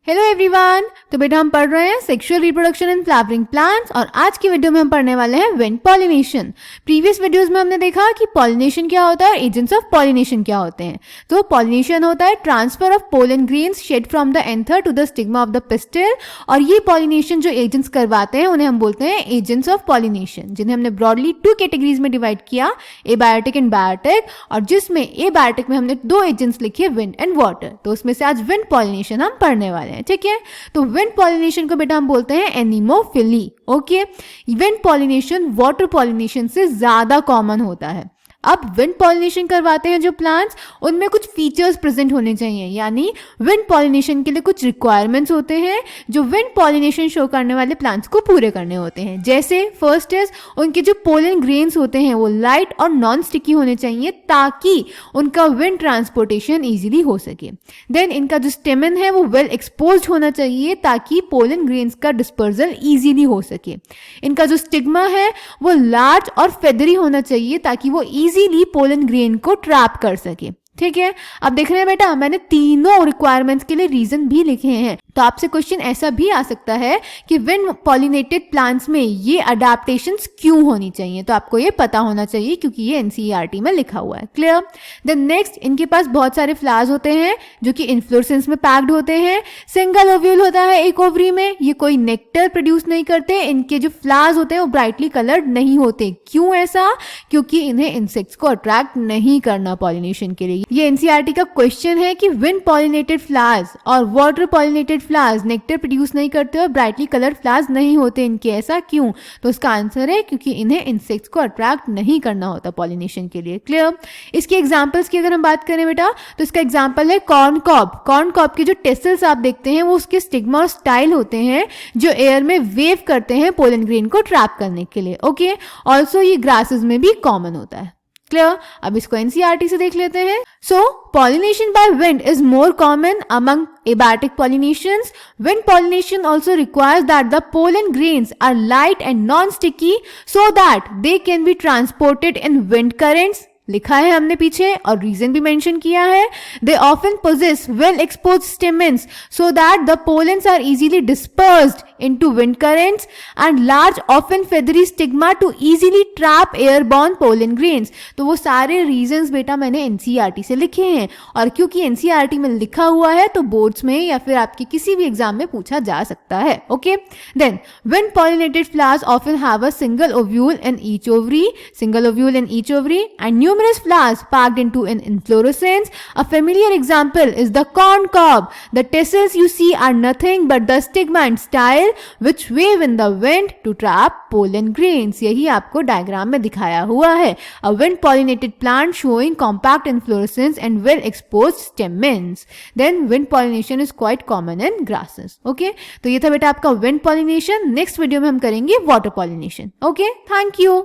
Hello everyone. तो बेटा हम पढ़ रहे हैं sexual reproduction in flowering plants और आज की वीडियो में हम पढ़ने वाले हैं विंड पॉलिनेशन। प्रीवियस वीडियोस में हमने देखा कि पॉलिनेशन क्या होता है, एजेंट्स ऑफ पॉलिनेशन क्या होते हैं। तो पॉलिनेशन होता है transfer of pollen grains shed from the anther to the stigma of the pistil, और ये पॉलिनेशन जो एजेंट्स करवाते हैं उन्हें हम बोलते हैं एजेंट्स ऑफ पॉलिनेशन, जिन्हें हमने ब्रॉडली 2 कैटेगरीज में डिवाइड किया, एबायोटिक एंड बायोटिक, और जिसमें एबायोटिक में हमने 2 एजेंट्स लिखे, विंड एंड वाटर। तो उसमें से आज विंड पॉलिनेशन हम पढ़ने वाले हैं। ठीक है, तो विंड पॉलिनेशन को बेटा हम बोलते हैं anemophily. Okay, wind pollination water pollination से ज्यादा कॉमन होता है। अब विंड पॉलिनेशन करवाते हैं जो प्लांट्स, उनमें कुछ फीचर्स प्रेजेंट होने चाहिए, यानी विंड पॉलिनेशन के लिए कुछ रिक्वायरमेंट्स होते हैं जो विंड पॉलिनेशन शो करने वाले प्लांट्स को पूरे करने होते हैं। जैसे फर्स्ट इज उनके जो पोलन ग्रेन्स होते हैं वो लाइट और नॉन स्टिकी होने चाहिए ताकि उनका विंड ट्रांसपोर्टेशन इजीली हो सके। देन इनका जो स्टेमन है वो वेल एक्सपोज्ड होना चाहिए ताकि पोलन ग्रेन्स का डिस्पर्जल इजीली हो सके। इनका जो स्टिग्मा है वो लार्ज और फेदरी होना चाहिए ताकि वो इजीली पोलन ग्रेन को ट्रैप कर सके। ठीक है, अब देख रहे हैं बेटा मैंने तीनों रिक्वायरमेंट्स के लिए रीजन भी लिखे हैं। तो आपसे क्वेश्चन ऐसा भी आ सकता है कि विंड पॉलिनेटेड प्लांट्स में ये अडेप्टेशंस क्यों होनी चाहिए, तो आपको ये पता होना चाहिए क्योंकि ये एनसीईआरटी में लिखा हुआ है। क्लियर। देन नेक्स्ट, इनके पास बहुत सारे फ्लावर्स होते हैं जो कि इन्फ्लोरेसेंस में पैक्ड होते हैं। सिंगल ओव्यूल होता है एक ओवरी में, ये कोई नेक्टर प्रोड्यूस नहीं करते। इनके जो फ्लावर्स होते हैं वो ब्राइटली कलर्ड नहीं होते। क्यों ऐसा? क्योंकि इन्हें इंसेक्ट्स को अट्रैक्ट नहीं करना पॉलिनेशन के लिए। ये एनसीईआरटी का क्वेश्चन है कि विंड पॉलिनेटेड फ्लावर्स और water pollinated flowers nectar produce नहीं करते और ब्राइटली कलर्ड फ्लावर्स नहीं होते इनके, ऐसा क्यों? तो इसका आंसर है क्योंकि इन्हें इंसेक्ट्स को अट्रैक्ट नहीं करना होता पॉलिनेशन के लिए। क्लियर। इसके एग्जांपल्स की अगर हम बात करें बेटा तो इसका एग्जांपल है कॉर्न कॉब। कॉर्न कॉब के जो टेसल्स आप देखते हैं वो उसके स्टिग्मा और स्टाइल होते हैं जो एयर में वेव करते हैं पोलन ग्रेन को ट्रैप करने के लिए। ओके, ऑल्सो ये ग्रासेस में भी कॉमन होता है। क्लियर। अब इसको एनसीईआरटी से देख लेते हैं। सो pollination by wind is more common among abiotic pollinations. Wind pollination also requires that the pollen grains are light and non-sticky so that they can be transported in wind currents. लिखा है हमने पीछे और reason भी mention किया है। They often possess well exposed stamens so that the pollens are easily dispersed into wind currents and large often feathery stigma to easily trap airborne pollen grains. तो वो सारे रीजंस बेटा मैंने एनसीईआरटी से लिखे हैं, और क्योंकि एनसीईआरटी में लिखा हुआ है तो बोर्ड्स में या फिर आपके किसी भी एग्जाम में पूछा जा सकता है। Okay, then wind pollinated flowers often have a single ovule in each ovary, and numerous flowers packed into an inflorescence. A familiar example is the corn cob. The tassels you see are nothing but the stigma and style which wave in the wind to trap pollen grains. यही आपको diagram में दिखाया हुआ है। A wind pollinated plant showing compact inflorescence and well exposed stamens. Then wind pollination is quite common in grasses. Okay, तो ये था बेटा आपका wind pollination। नेक्स्ट वीडियो में हम करेंगे water pollination. Okay, thank you.